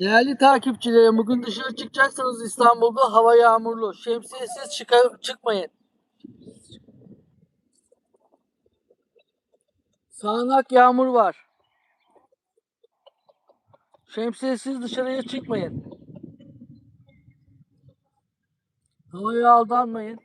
Değerli takipçilerim, bugün dışarı çıkacaksanız İstanbul'da hava yağmurlu. Şemsiyesiz çıkmayın. Sağanak yağmur var. Şemsiyesiz dışarıya çıkmayın. Havaya aldanmayın.